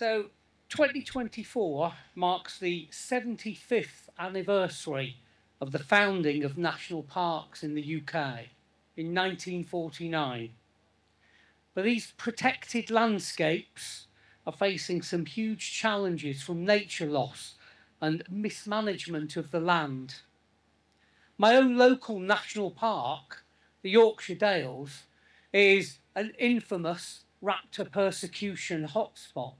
So 2024 marks the 75th anniversary of the founding of national parks in the UK in 1949. But these protected landscapes are facing some huge challenges from nature loss and mismanagement of the land. My own local national park, the Yorkshire Dales, is an infamous raptor persecution hotspot.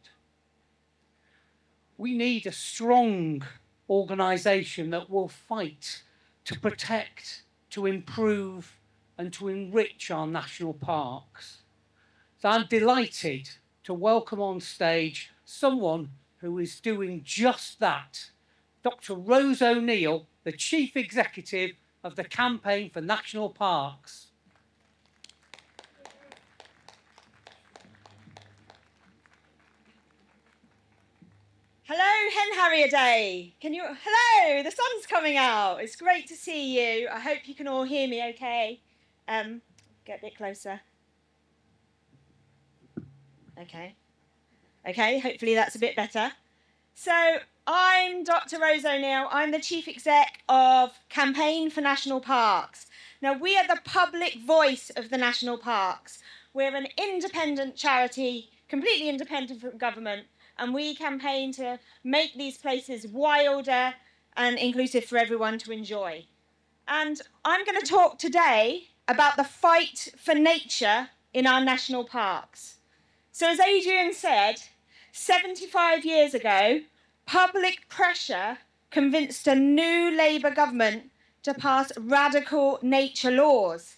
We need a strong organisation that will fight to protect, to improve and to enrich our national parks. So I'm delighted to welcome on stage someone who is doing just that, Dr. Rose O'Neill, the Chief Executive of the Campaign for National Parks. Hello, Hen Harrier Day. Hello, the sun's coming out. It's great to see you. I hope you can all hear me okay. Get a bit closer. Okay, hopefully that's a bit better. So I'm Dr. Rose O'Neill. I'm the Chief Exec of Campaign for National Parks. Now, we are the public voice of the national parks. We're an independent charity, completely independent from government, and we campaign to make these places wilder and inclusive for everyone to enjoy. And I'm going to talk today about the fight for nature in our national parks. So as Adrian said, 75 years ago, public pressure convinced a new Labour government to pass radical nature laws.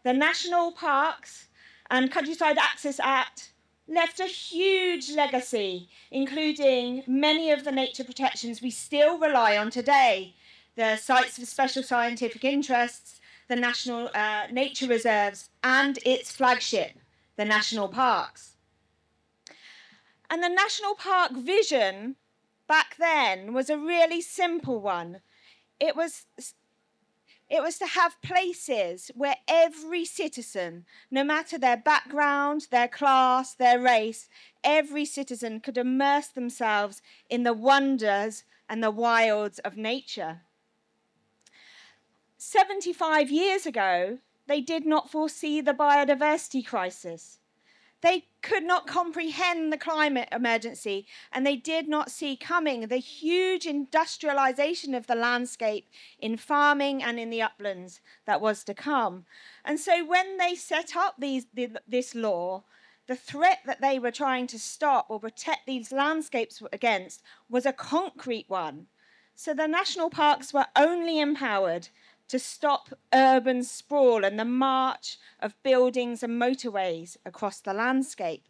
The National Parks and Countryside Access Act left a huge legacy, including many of the nature protections we still rely on today. The sites of special scientific interests, the national nature reserves, and its flagship, the national parks. And the national park vision back then was a really simple one. It was to have places where every citizen, no matter their background, their class, their race, every citizen could immerse themselves in the wonders and the wilds of nature. 75 years ago, they did not foresee the biodiversity crisis. They could not comprehend the climate emergency, and they did not see coming the huge industrialization of the landscape in farming and in the uplands that was to come. And so when they set up this law, the threat that they were trying to stop or protect these landscapes against was a concrete one. So the national parks were only empowered to stop urban sprawl and the march of buildings and motorways across the landscape.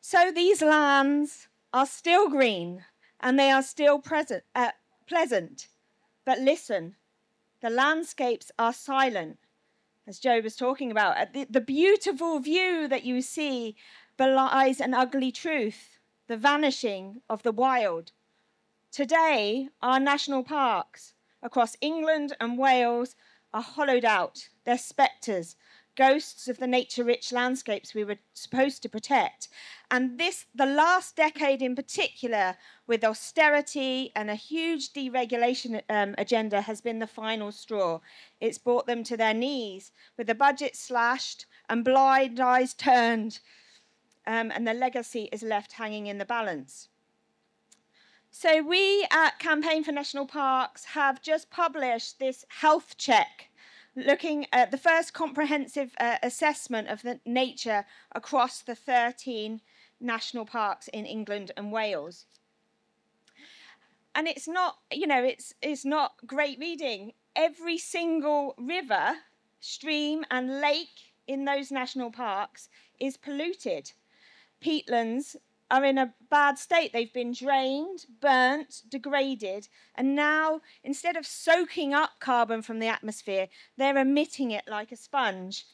So these lands are still green and they are still pleasant. But listen, the landscapes are silent, as Joe was talking about. The beautiful view that you see belies an ugly truth, the vanishing of the wild. Today, our national parks across England and Wales are hollowed out. They're spectres, ghosts of the nature-rich landscapes we were supposed to protect. And the last decade in particular, with austerity and a huge deregulation agenda, has been the final straw. It's brought them to their knees, with the budget slashed and blind eyes turned, and the legacy is left hanging in the balance. So we at Campaign for National Parks have just published this health check, looking at the first comprehensive assessment of the nature across the 13 national parks in England and Wales. And it's not, it's not great reading. Every single river, stream and lake in those national parks is polluted. Peatlands are in a bad state. They've been drained, burnt, degraded, and now, instead of soaking up carbon from the atmosphere, they're emitting it like a sponge.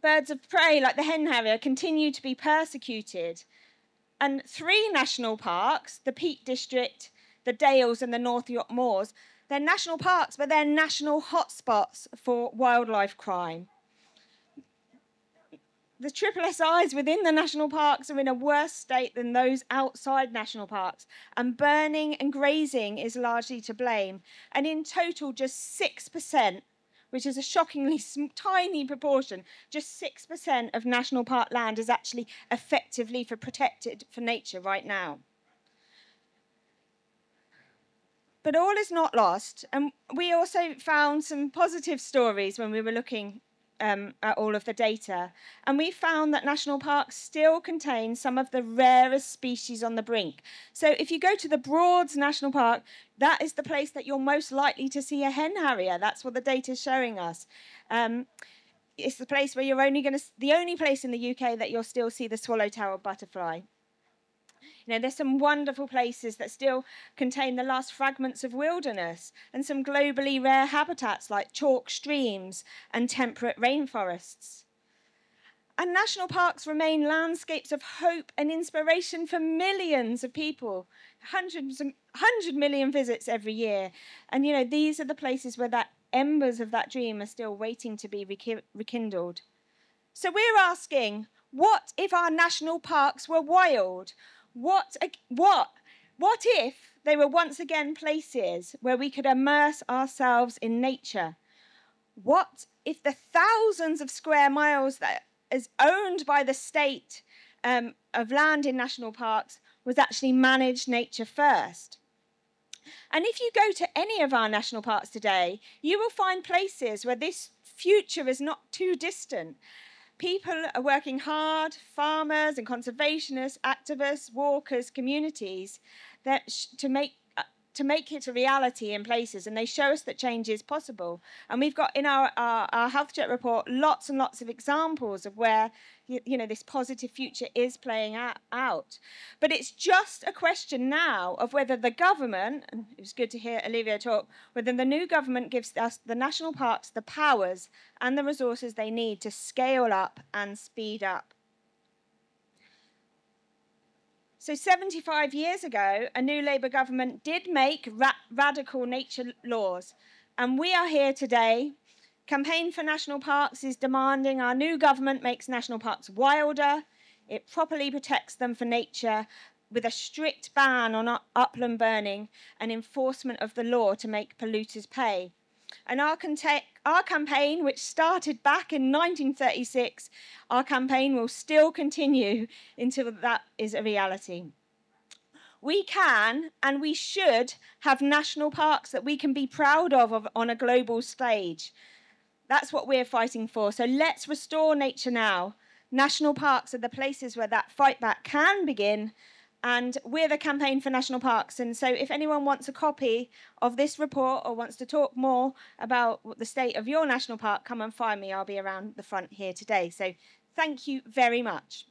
Birds of prey, like the Hen Harrier, continue to be persecuted. And 3 national parks, the Peak District, the Dales and the North York Moors, they're national parks, but they're national hotspots for wildlife crime. the triple SIs within the national parks are in a worse state than those outside national parks, and burning and grazing is largely to blame. And in total, just 6%, which is a shockingly tiny proportion, just 6% of national park land is actually effectively protected for nature right now. But all is not lost, and we also found some positive stories when we were looking at all of the data, and we found that national parks still contain some of the rarest species on the brink. So if you go to the Broads National Park, that is the place that you're most likely to see a hen harrier. That's what the data is showing us. It's the place where the only place in the UK that you'll still see the swallow-tailed butterfly. You know, there's some wonderful places that still contain the last fragments of wilderness, and some globally rare habitats like chalk streams and temperate rainforests. And national parks remain landscapes of hope and inspiration for millions of people, 100 million visits every year. And, you know, these are the places where that embers of that dream are still waiting to be rekindled. So we're asking, what if our national parks were wild? What if they were once again places where we could immerse ourselves in nature? What if the thousands of square miles that is owned by the state of land in national parks was actually managed nature first? And if you go to any of our national parks today, you will find places where this future is not too distant. People are working hard, farmers and conservationists, activists, walkers, communities, to make it a reality in places, and they show us that change is possible. And we've got in our Health Check report lots and lots of examples of where this positive future is playing out. But it's just a question now of whether the government, and it was good to hear Olivia talk, whether the new government gives us, the national parks, the powers and the resources they need to scale up and speed up. So 75 years ago, a new Labour government did make radical nature laws, and we are here today. Campaign for National Parks is demanding our new government makes national parks wilder, it properly protects them for nature, with a strict ban on upland burning and enforcement of the law to make polluters pay. And our campaign, which started back in 1936, our campaign will still continue until that is a reality. We can and we should have national parks that we can be proud of on a global stage. That's what we're fighting for. So let's restore nature now. National parks are the places where that fight back can begin. And we're the Campaign for National Parks. And so if anyone wants a copy of this report or wants to talk more about the state of your national park, come and find me. I'll be around the front here today. So thank you very much.